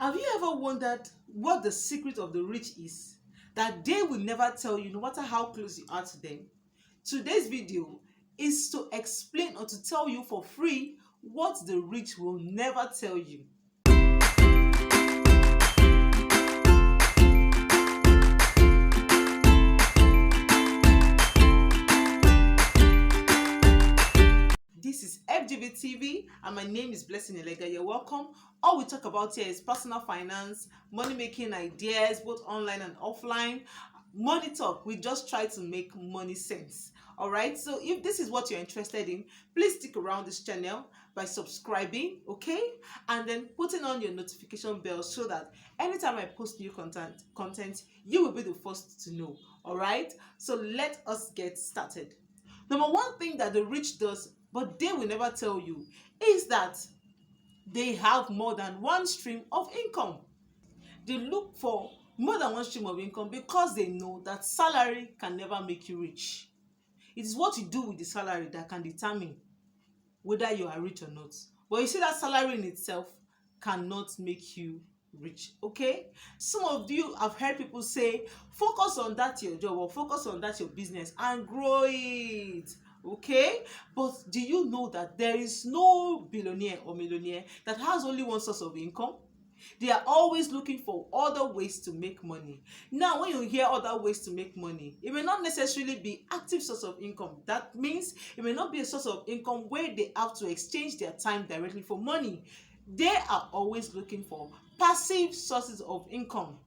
Have you ever wondered what the secret of the rich is? That they will never tell you, no matter how close you are to them. Today's video is to explain or to tell you for free what the rich will never tell you. This is FGV TV and my name is Blessing Elega. You're welcome. All we talk about here is personal finance, money making ideas, both online and offline. Money talk. We just try to make money sense. All right. So if this is what you're interested in, please stick around this channel by subscribing, okay, and then putting on your notification bell so that anytime I post new content, you will be the first to know. All right. So let us get started. Number one thing that the rich does, but they will never tell you, is that they have more than one stream of income. They look for more than one stream of income because they know that salary can never make you rich. It is what you do with the salary that can determine whether you are rich or not. But you see that salary in itself cannot make you rich, okay? Some of you have heard people say, focus on that your job or focus on that your business and grow it. Okay, but do you know that there is no billionaire or millionaire that has only one source of income? They are always looking for other ways to make money. Now, when you hear other ways to make money, it may not necessarily be active source of income. That means it may not be a source of income where they have to exchange their time directly for money. They are always looking for passive sources of income.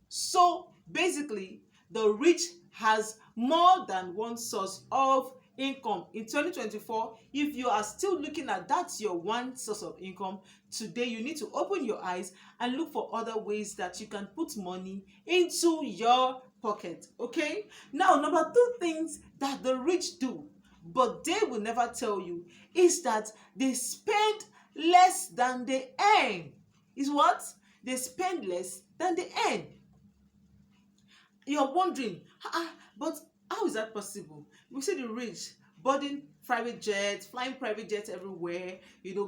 So basically, the rich has more than one source of income. In 2024, if you are still looking at that's your one source of income, today you need to open your eyes and look for other ways that you can put money into your pocket, okay? Now, number two things that the rich do, but they will never tell you, is that they spend less than they earn. Is what? They spend less than they earn. You're wondering, but how is that possible? We see the rich boarding private jets, flying private jets everywhere,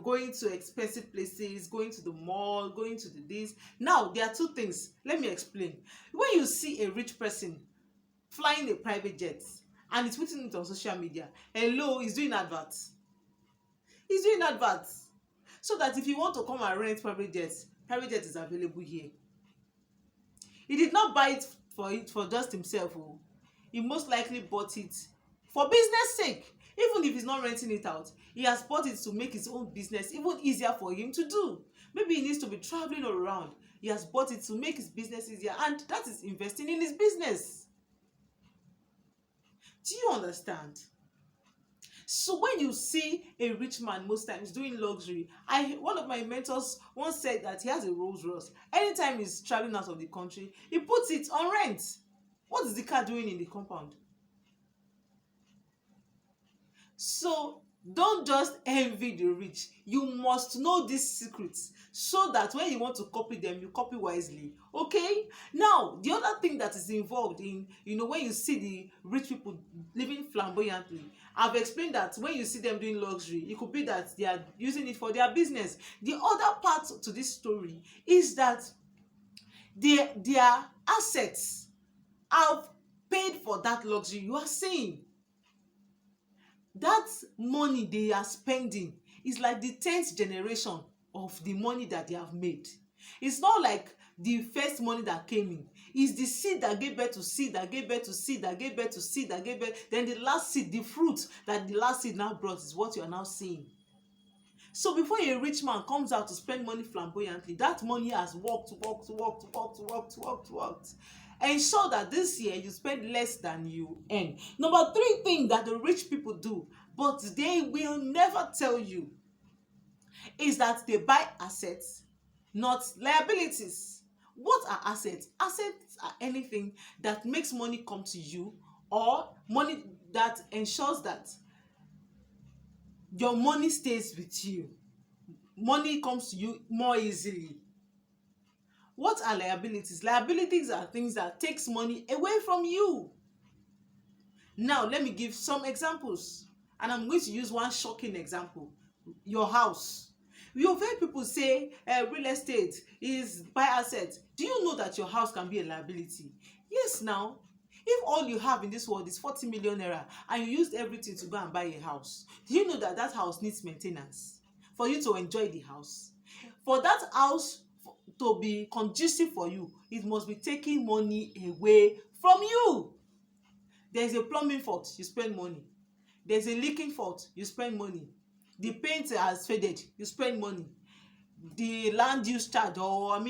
going to expensive places, going to the mall, going to this. Now, there are two things. Let me explain. When you see a rich person flying a private jet and he's putting it on social media, hello, he's doing adverts. He's doing adverts. So that if you want to come and rent private jet is available here. He did not buy it for just himself. He most likely bought it for business sake. Even if he's not renting it out, he has bought it to make his own business even easier for him to do. Maybe he needs to be traveling all around. He has bought it to make his business easier, and that is investing in his business. Do you understand? So when you see a rich man most times doing luxury, one of my mentors once said that he has a Rolls Royce. Anytime he's traveling out of the country, he puts it on rent. What is the car doing in the compound? So don't just envy the rich. You must know these secrets so that when you want to copy them, you copy wisely. Okay? Now, the other thing that is involved in, when you see the rich people living flamboyantly, I've explained that when you see them doing luxury, it could be that they are using it for their business. The other part to this story is that their assets have paid for that luxury you are seeing. That money they are spending is like the 10th generation of the money that they have made. It's not like the first money that came in. It's the seed that gave birth to seed, that gave birth to seed, that gave birth to seed, that gave birth. Then the last seed, the fruit that the last seed now brought is what you are now seeing. So before a rich man comes out to spend money flamboyantly, that money has worked. Ensure that this year you spend less than you earn. Number three thing that the rich people do, but they will never tell you, is that they buy assets, not liabilities. What are assets? Assets are anything that makes money come to you, or money that ensures that your money stays with you. Money comes to you more easily. What are liabilities? Liabilities are things that takes money away from you. Now, let me give some examples. And I'm going to use one shocking example. Your house. You've heard people say real estate is buy assets. Do you know that your house can be a liability? Yes, now. If all you have in this world is 40 million naira and you used everything to go and buy a house, do you know that that house needs maintenance for you to enjoy the house? For that house to be conducive for you, it must be taking money away from you. There's a plumbing fault, you spend money. There's a leaking fault, you spend money. The paint has faded, you spend money. The land use charge, or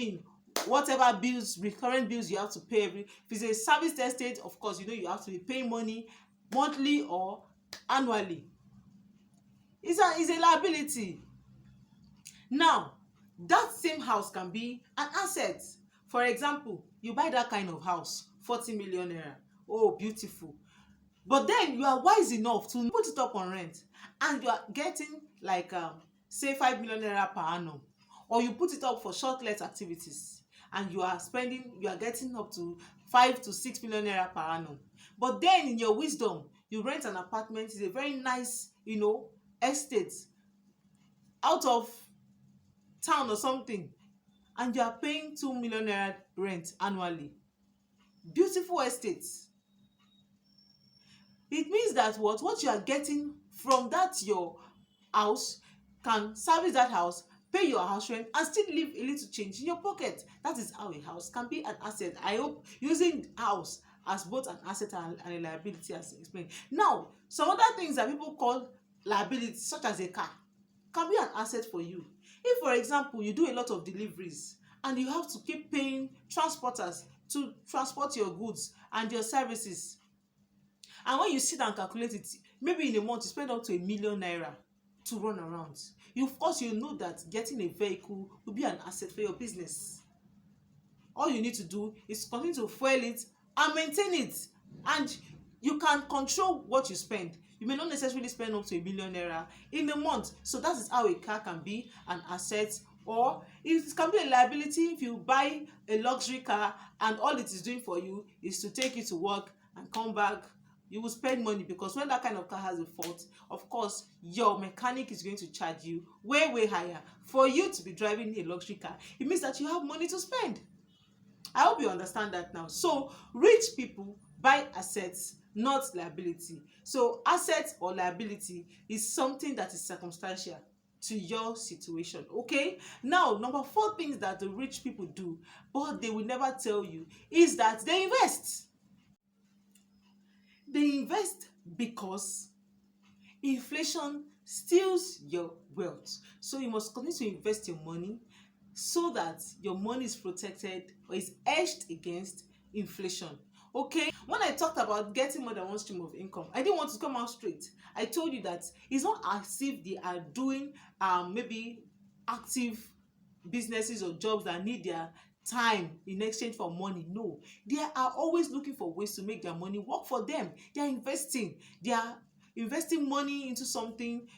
whatever bills, recurrent bills you have to pay every, if it's a service estate, of course you know you have to be paying money monthly or annually. It's a liability. Now, that same house can be an asset. For example, you buy that kind of house, 40 million naira. Oh, beautiful. But then you are wise enough to put it up on rent, and you are getting like say 5 million naira per annum, or you put it up for short-let activities and you are getting up to 5 to 6 million naira per annum. But then in your wisdom, you rent an apartment, it's a very nice, estate out of town or something, and you are paying 2 million naira rent annually. Beautiful estates. It means that what you are getting from that your house can service that house, pay your house rent, and still leave a little change in your pocket. That is how a house can be an asset. I hope using house as both an asset and a liability, as explained. Now, some other things that people call liabilities, such as a car, can be an asset for you. If, for example, you do a lot of deliveries and you have to keep paying transporters to transport your goods and your services, and when you sit and calculate it, maybe in a month you spend up to 1 million naira to run around, of course you know that getting a vehicle will be an asset for your business. All you need to do is continue to fuel it and maintain it, and you can control what you spend. You may not necessarily spend up to 1 million naira in a month. So that is how a car can be an asset, or it can be a liability if you buy a luxury car and all it is doing for you is to take you to work and come back. You will spend money, because when that kind of car has a fault, of course your mechanic is going to charge you way higher for you to be driving a luxury car. It means that you have money to spend. I hope you understand that now. So rich people buy assets, not liability. So assets or liability is something that is circumstantial to your situation. Okay, now number 4 things that the rich people do but they will never tell you is that they invest. They invest because inflation steals your wealth. So you must continue to invest your money so that your money is protected or is hedged against inflation. Okay, when I talked about getting more than one stream of income, I didn't want to come out straight. I told you that it's not as if they are doing maybe active businesses or jobs that need their time in exchange for money. No, they are always looking for ways to make their money work for them. They are investing money into something,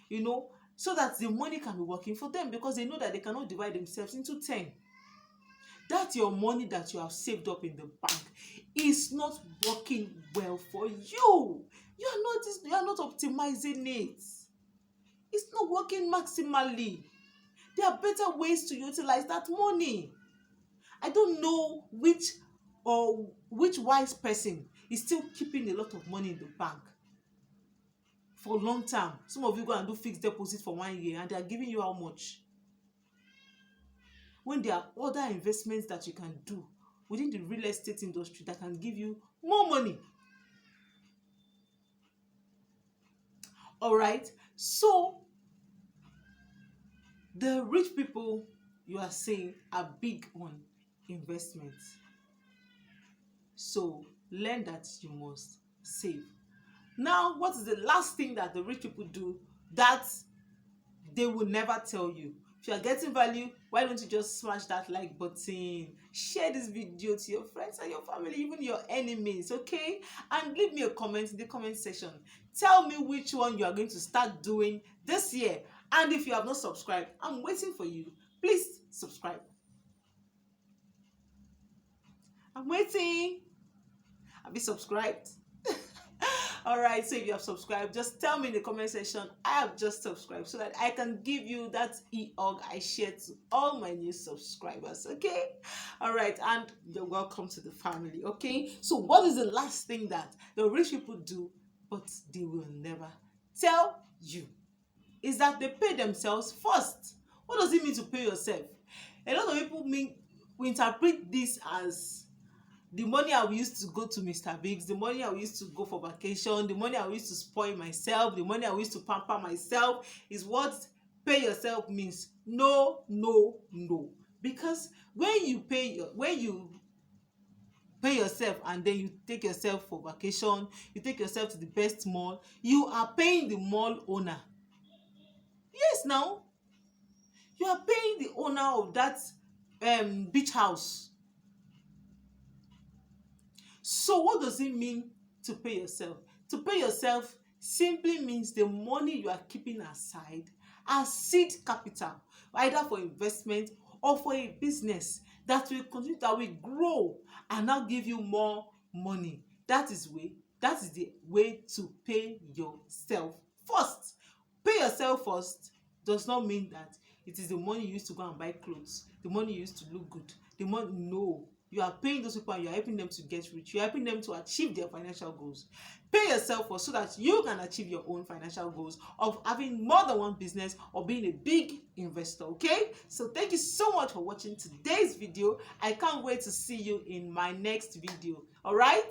so that the money can be working for them, because they know that they cannot divide themselves into 10. That your money that you have saved up in the bank is not working well for you. You are not optimizing it. It's not working maximally. There are better ways to utilize that money. I don't know which wise person is still keeping a lot of money in the bank for long term. Some of you go and do fixed deposit for 1 year and they are giving you how much? When there are other investments that you can do within the real estate industry that can give you more money. All right. So the rich people you are saying are big on investments. So learn that you must save. Now, what is the last thing that the rich people do that they will never tell you? If you are getting value, why don't you just smash that like button, share this video to your friends and your family, even your enemies, okay? And leave me a comment in the comment section. Tell me which one you are going to start doing this year. And if you have not subscribed, I'm waiting for you. Please subscribe. I'm waiting. Have you subscribed? All right, so if you have subscribed, just tell me in the comment section I have just subscribed so that I can give you that e-hug I share to all my new subscribers. Okay, all right, and you're welcome to the family. Okay, so what is the last thing that the rich people do but they will never tell you? Is that they pay themselves first. What does it mean to pay yourself? A lot of people mean we interpret this as the money I will use to go to Mr. Biggs, the money I will use to go for vacation, the money I will use to spoil myself, the money I will use to pamper myself is what pay yourself means. No, no, no. Because when you pay yourself and then you take yourself for vacation, you take yourself to the best mall, you are paying the mall owner. Yes, now you are paying the owner of that beach house. So what does it mean to pay yourself? To pay yourself simply means the money you are keeping aside as seed capital, either for investment or for a business that will continue, that will grow and now give you more money. That is the way to pay yourself first. Pay yourself first does not mean that it is the money you use to go and buy clothes, the money you use to look good, the money. No, you are paying those people and you are helping them to get rich. You are helping them to achieve their financial goals. Pay yourself first so that you can achieve your own financial goals of having more than one business or being a big investor. Okay, so thank you so much for watching today's video. I can't wait to see you in my next video. All right.